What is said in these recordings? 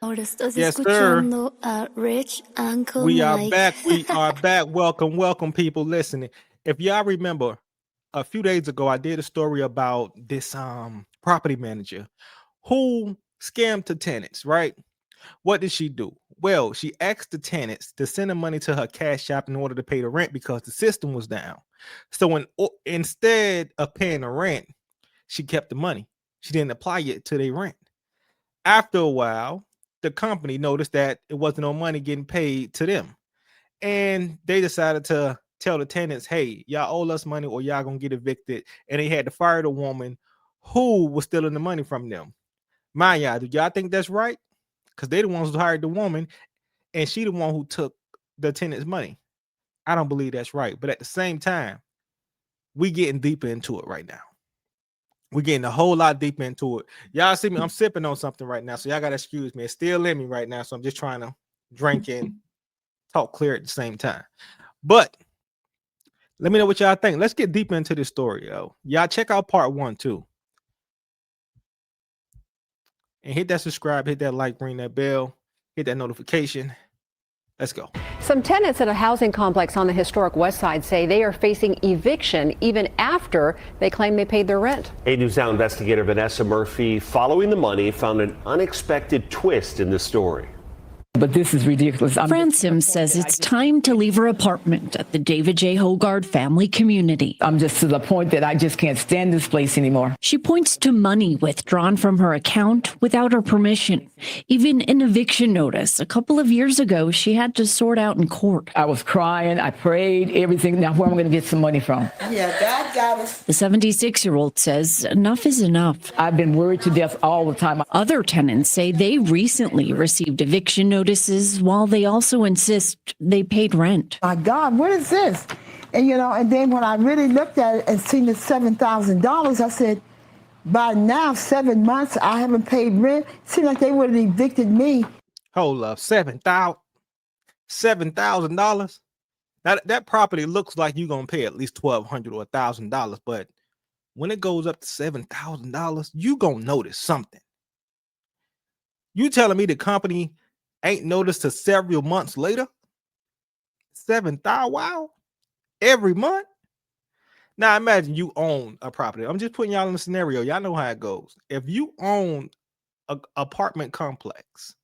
Ahora estás Yes, sir. escuchando a Rich Uncle We are Mike. back. We are back. Welcome, people listening. If y'all remember, a few days ago, I did a story about this property manager who scammed the tenants, right? What did she do? Well, she asked the tenants to send the money to her cash app in order to pay the rent because the system was down. So instead of paying the rent, she kept the money. She didn't apply it to their rent. After a while, the company noticed that it wasn't no money getting paid to them. And they decided to tell the tenants, hey, y'all owe us money or y'all gonna get evicted. And they had to fire the woman who was stealing the money from them. Mind y'all, do y'all think that's right? Because they the ones who hired the woman and she the one who took the tenant's money. I don't believe that's right. But at the same time, we getting deeper into it right now. We're getting a whole lot deeper into it. Y'all see me, I'm sipping on something right now. So y'all gotta excuse me. It's still in me right now. So I'm just trying to drink and talk clear at the same time. But let me know what y'all think. Let's get deeper into this story, yo. Y'all check out part 1 too. And hit that subscribe, hit that like, ring that bell, hit that notification. Let's go. Some tenants at a housing complex on the historic West Side say they are facing eviction even after they claim they paid their rent. 8 News Now investigator Vanessa Murphy, following the money, found an unexpected twist in the story. But this is ridiculous. Francis says it's time to leave her apartment at the David J. Hogard family community. I'm just to the point that I just can't stand this place anymore. She points to money withdrawn from her account without her permission. Even an eviction notice a couple of years ago she had to sort out in court. I was crying. I prayed, everything. Now, where am I going to get some money from? Yeah, God got us. The 76-year-old says enough is enough. I've been worried to death all the time. Other tenants say they recently received eviction notices while they also insist they paid rent. My God, what is this? And and then when I really looked at it and seen the $7,000, I said, by now, 7 months, I haven't paid rent. Seemed like they would have evicted me. Hold up, $7,000. Now that property looks like you're gonna pay at least $1,200 or $1,000, but when it goes up to $7,000, you gonna notice something. You telling me the company ain't noticed till several months later? $7,000, wow, every month. Now imagine you own a property. I'm just putting y'all in a scenario. Y'all know how it goes. If you own an apartment complex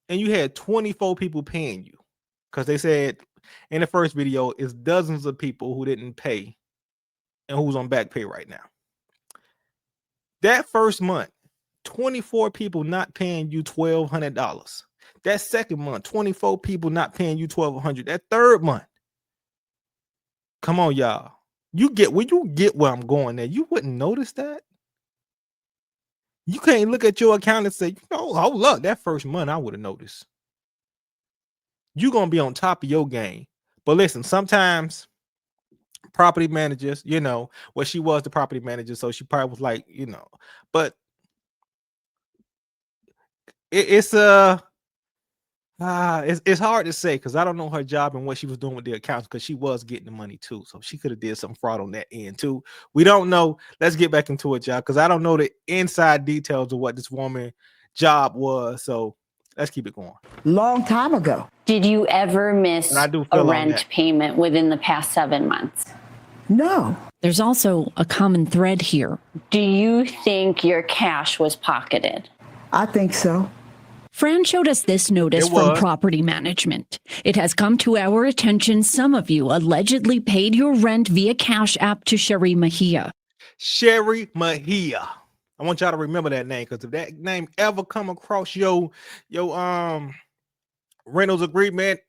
and you had 24 people paying you, because they said in the first video it's dozens of people who didn't pay and who's on back pay right now. That first month, 24 people not paying you $1,200. That second month, 24 people not paying you $1,200. That third month, come on, y'all. You get where I'm going there. You wouldn't notice that. You can't look at your account and say, oh look, that first month I would have noticed. You're gonna be on top of your game. But listen, sometimes property managers, well, she was the property manager, so she probably was like, but it's hard to say because I don't know her job and what she was doing with the accounts because she was getting the money too. So she could have did some fraud on that end too. We don't know. Let's get back into it, y'all, because I don't know the inside details of what this woman's job was. So let's keep it going. Long time ago. Did you ever miss a rent payment within the past 7 months? No. There's also a common thread here. Do you think your cash was pocketed? I think so. Fran showed us this notice from property management. It has come to our attention. Some of you allegedly paid your rent via Cash App to Sherry Mejia. Sherry Mejia. I want y'all to remember that name because if that name ever come across your rentals agreement,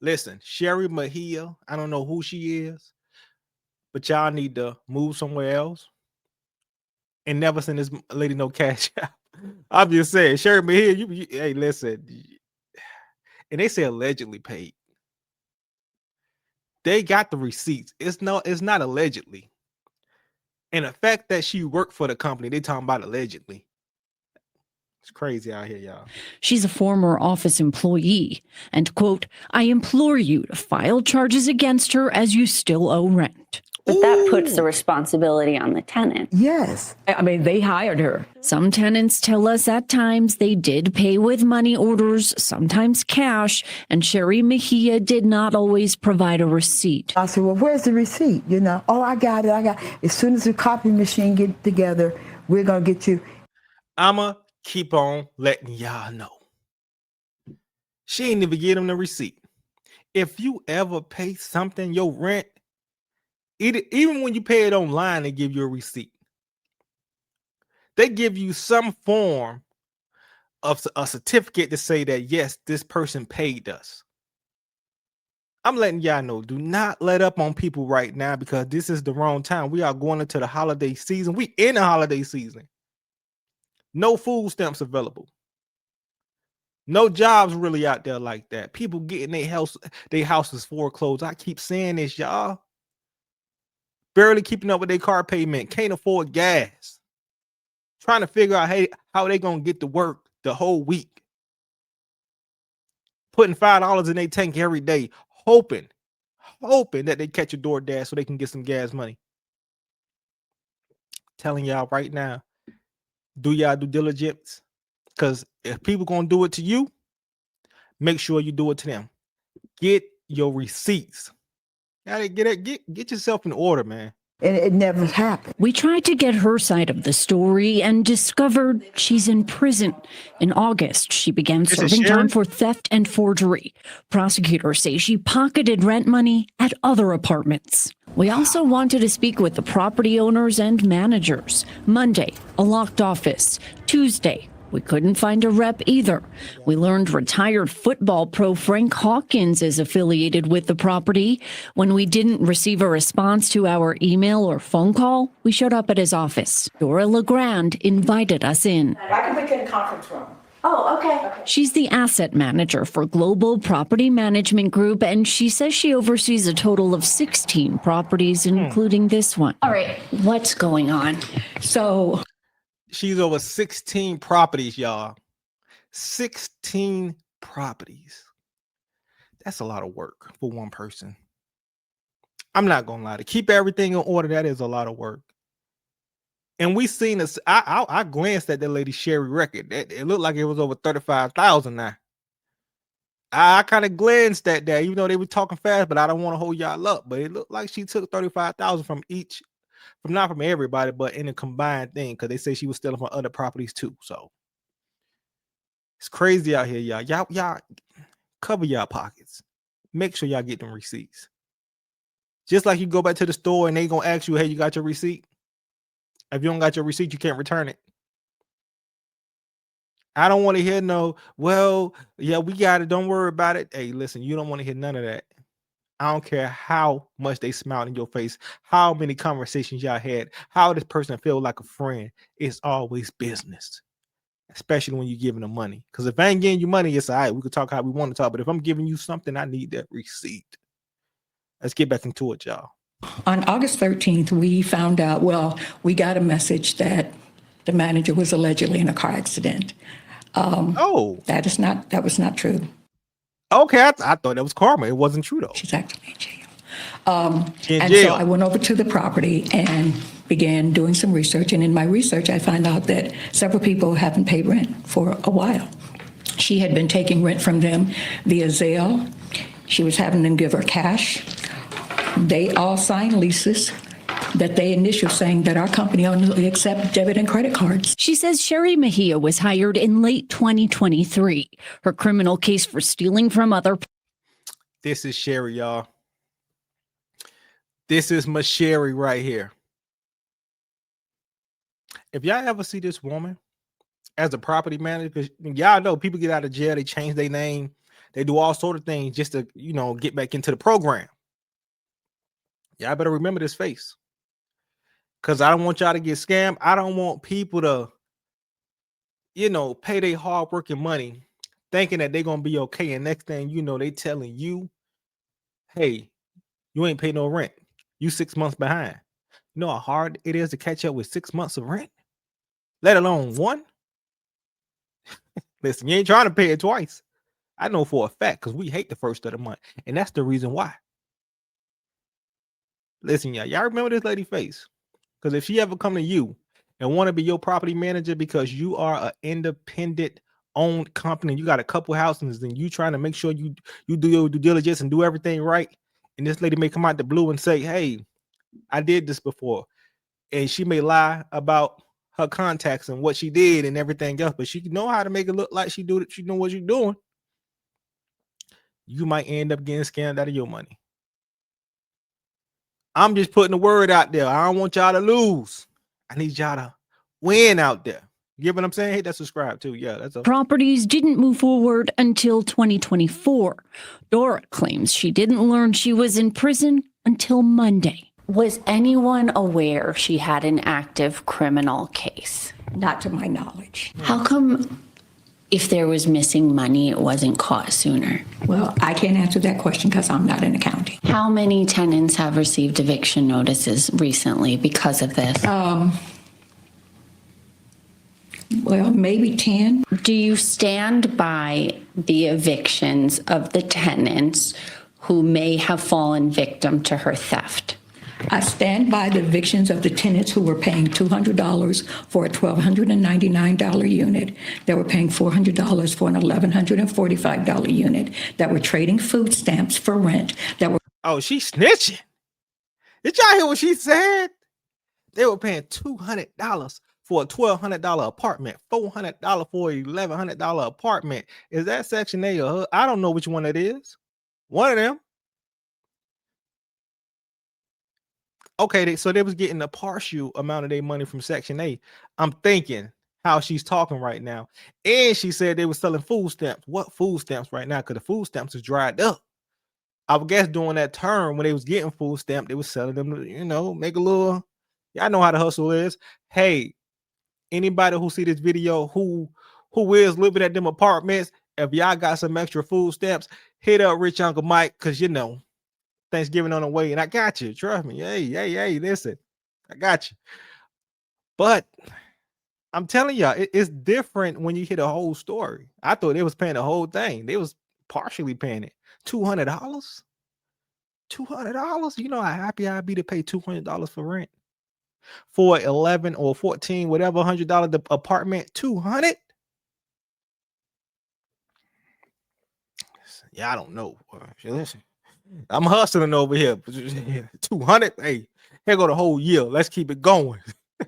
listen, Sherry Mejia, I don't know who she is, but y'all need to move somewhere else and never send this lady no cash out. I'm just saying, Sherry Mejia, you hey, listen. And they say allegedly paid. They got the receipts. It's not allegedly. And the fact that she worked for the company, they talking about allegedly. It's crazy out here, y'all. She's a former office employee. And, quote, I implore you to file charges against her as you still owe rent. But that puts the responsibility on the tenant. Yes. I mean, they hired her. Some tenants tell us at times they did pay with money orders, sometimes cash, and Sherry Mejia did not always provide a receipt. I said, well, where's the receipt? You know, oh, I got it. As soon as the copy machine get together, we're going to get you. I'ma keep on letting y'all know. She ain't even get him the receipt. If you ever pay something, your rent, even when you pay it online, they give you a receipt. They give you some form of a certificate to say that, yes, this person paid us. I'm letting y'all know, do not let up on people right now because this is the wrong time. We are going into the holiday season. We in the holiday season. No food stamps available. No jobs really out there like that. People getting their houses foreclosed. I keep saying this, y'all. Barely keeping up with their car payment. Can't afford gas. Trying to figure out how they gonna get to work the whole week. Putting $5 in their tank every day, hoping that they catch a DoorDash so they can get some gas money. Telling y'all right now, do y'all due diligence. Because if people gonna do it to you, make sure you do it to them. Get your receipts. Get yourself in order, man. And it never happened. We tried to get her side of the story and discovered she's in prison. In August, she began serving time for theft and forgery. Prosecutors say she pocketed rent money at other apartments. We also wanted to speak with the property owners and managers. Monday, a locked office. Tuesday, we couldn't find a rep either. We learned retired football pro Frank Hawkins is affiliated with the property. When we didn't receive a response to our email or phone call, we showed up at his office. Dora LeGrand invited us in. I can put you in the conference room. Oh, okay. She's the asset manager for Global Property Management Group, and she says she oversees a total of 16 properties, including this one. All right. What's going on? So she's over 16 properties, y'all. 16 properties. That's a lot of work for one person. I'm not gonna lie. To keep everything in order, that is a lot of work. And we seen this. I glanced at that lady Sherry record. It looked like it was over 35,000 now. I kind of glanced at that, even though they were talking fast, but I don't want to hold y'all up. But it looked like she took 35,000 from each. Not from everybody, but in a combined thing, because they say she was stealing from other properties too. So it's crazy out here, y'all. Y'all cover y'all pockets. Make sure y'all get them receipts. Just like you go back to the store and they gonna ask you, hey, you got your receipt? If you don't got your receipt, you can't return it. I don't want to hear no, well, yeah, we got it. Don't worry about it. Hey, listen, you don't want to hear none of that. I don't care how much they smiled in your face, how many conversations y'all had, how this person feel like a friend. It's always business, especially when you're giving them money. Because if I ain't giving you money, it's all right. We can talk how we want to talk. But if I'm giving you something, I need that receipt. Let's get back into it, y'all. On August 13th, we found out, we got a message that the manager was allegedly in a car accident. That was not true. Okay, I thought that was karma. It wasn't true, though. She's actually in jail. So I went over to the property and began doing some research. And in my research, I found out that several people haven't paid rent for a while. She had been taking rent from them via Zelle. She was having them give her cash. They all signed leases that they initial saying that our company only accepts debit and credit cards. She says Sherry Mejia was hired in late 2023. Her criminal case for stealing from other. This is Sherry, y'all. This is my Sherry right here. If y'all ever see this woman as a property manager, because y'all know people get out of jail, they change their name, they do all sort of things just to, get back into the program. Y'all better remember this face. Because I don't want y'all to get scammed. I don't want people to, pay their hard-working money thinking that they're going to be okay. And next thing you know, they telling you, hey, you ain't pay no rent. You 6 months behind. You know how hard it is to catch up with 6 months of rent? Let alone one? Listen, you ain't trying to pay it twice. I know for a fact because we hate the first of the month. And that's the reason why. Listen, y'all remember this lady face? Because if she ever come to you and want to be your property manager because you are an independent owned company, you got a couple houses, and you trying to make sure you do your due diligence and do everything right, and this lady may come out the blue and say, hey, I did this before, and she may lie about her contacts and what she did and everything else, but she know how to make it look like she know what she's doing. You might end up getting scammed out of your money. I'm just putting the word out there. I don't want y'all to lose. I need y'all to win out there. You get what I'm saying? Hit that subscribe too. Yeah, that's a Properties didn't move forward until 2024. Dora claims she didn't learn she was in prison until Monday. Was anyone aware she had an active criminal case? Not to my knowledge. How come if there was missing money, it wasn't caught sooner? Well, I can't answer that question because I'm not in accounting. How many tenants have received eviction notices recently because of this? Well, maybe 10. Do you stand by the evictions of the tenants who may have fallen victim to her theft? I stand by the evictions of the tenants who were paying $200 for a $1,299 unit, that were paying $400 for an $1,145 unit, that were trading food stamps for rent, that were... Oh, she snitching. Did y'all hear what she said? They were paying $200 for a $1,200 apartment, $400 for an $1,100 apartment. Is that Section A or I don't know which one it is. One of them. Okay, so they was getting a partial amount of their money from Section A. I'm thinking how she's talking right now. And she said they were selling food stamps. What food stamps right now? Because the food stamps is dried up. I would guess during that term when they was getting food stamp, they was selling them to, make a little, y'all know how the hustle is. Hey, anybody who see this video who is living at them apartments, if y'all got some extra food stamps, hit up Rich Uncle Mike, because Thanksgiving on the way, and I got you. Trust me. Hey, listen, I got you. But I'm telling y'all, it's different when you hear the whole story. I thought they was paying the whole thing. They was partially paying it. $200? $200? You know how happy I'd be to pay $200 for rent for 11 or 14, whatever $100 apartment. 200? Yeah, I don't know. Listen. I'm hustling over here. 200. Hey, here go the whole year. Let's keep it going.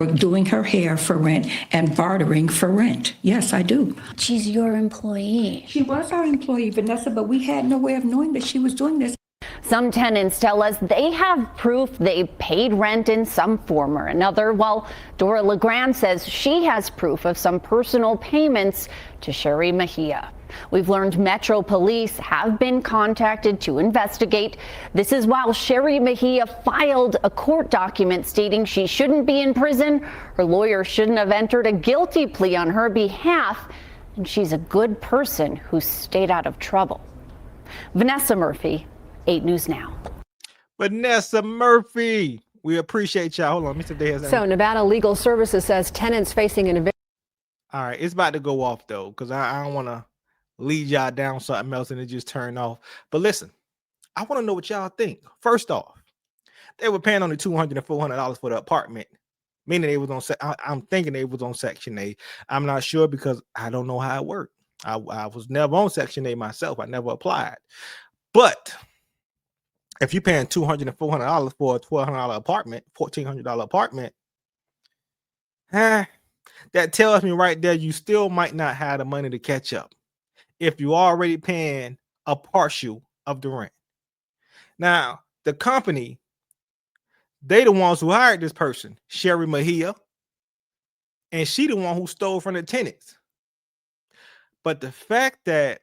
doing her hair for rent and bartering for rent. Yes, I do. She's your employee. She was our employee, Vanessa, but we had no way of knowing that she was doing this. Some tenants tell us they have proof they paid rent in some form or another, while Dora LeGrand says she has proof of some personal payments to Sherry Mejia. We've learned Metro Police have been contacted to investigate. This is while Sherry Mejia filed a court document stating she shouldn't be in prison. Her lawyer shouldn't have entered a guilty plea on her behalf, and she's a good person who stayed out of trouble. Vanessa Murphy, 8 News Now. Vanessa Murphy, we appreciate y'all. Hold on, Mr. Day. So Nevada Legal Services says tenants facing an eviction. All right, it's about to go off though, because I don't want to lead y'all down something else and it just turn off. But listen, I want to know what y'all think. First off, they were paying only $200 and $400 for the apartment, meaning they was on. I'm thinking they was on Section A. I'm not sure because I don't know how it worked. I was never on Section A myself. I never applied. But if you're paying $200 and $400 for a $1,200 apartment, $1,400 apartment, that tells me right there you still might not have the money to catch up if you're already paying a partial of the rent. Now, the company, they the ones who hired this person, Sherry Mejia, and she the one who stole from the tenants. But the fact that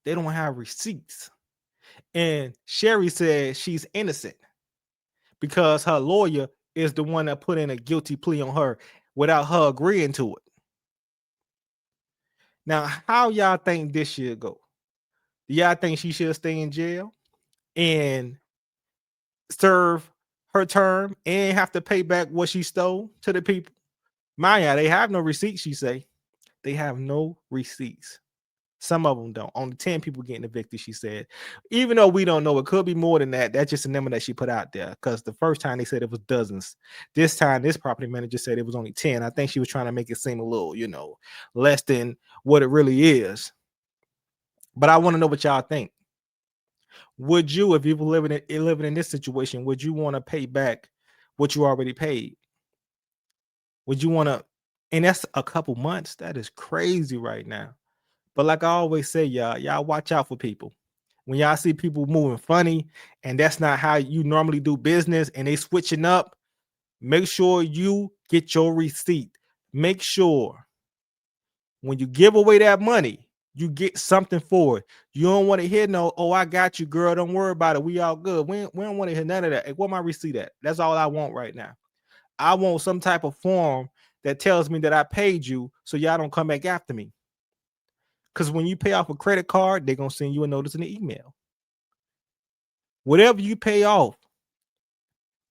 they don't have receipts, and Sherry says she's innocent because her lawyer is the one that put in a guilty plea on her without her agreeing to it. Now, how y'all think this should go? Do y'all think she should stay in jail and serve her term and have to pay back what she stole to the people? Maya, they have no receipts, she say. They have no receipts. Some of them don't. Only 10 people getting evicted, she said. Even though we don't know, it could be more than that. That's just a number that she put out there. Because the first time they said it was dozens. This time, this property manager said it was only 10. I think she was trying to make it seem a little, less than what it really is. But I want to know what y'all think. Would you, if you were living in this situation, would you want to pay back what you already paid? Would you want to? And that's a couple months. That is crazy right now. But like I always say, y'all watch out for people. When y'all see people moving funny and that's not how you normally do business and they switching up, make sure you get your receipt. Make sure when you give away that money, you get something for it. You don't want to hear no, oh, I got you, girl. Don't worry about it. We all good. We don't want to hear none of that. Hey, where my receipt at? That's all I want right now. I want some type of form that tells me that I paid you so y'all don't come back after me. Because when you pay off a credit card, they're going to send you a notice in the email. Whatever you pay off,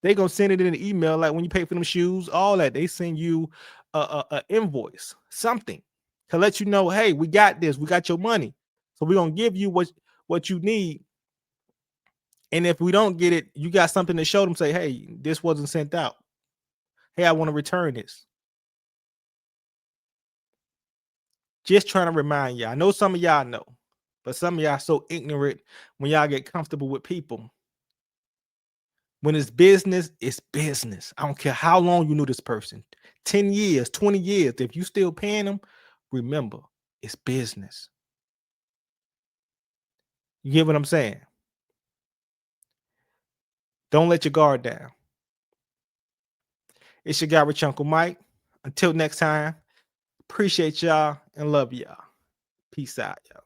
they're going to send it in the email. Like when you pay for them shoes, all that, they send you a invoice, something to let you know, hey, we got this. We got your money. So we're going to give you what you need. And if we don't get it, you got something to show them. Say, hey, this wasn't sent out. Hey, I want to return this. Just trying to remind y'all. I know some of y'all know, but some of y'all so ignorant when y'all get comfortable with people. When it's business, it's business. I don't care how long you knew this person. 10 years, 20 years. If you still paying them, remember, it's business. You get what I'm saying? Don't let your guard down. It's your guy, Rich Uncle Mike. Until next time, appreciate y'all and love y'all. Peace out, y'all.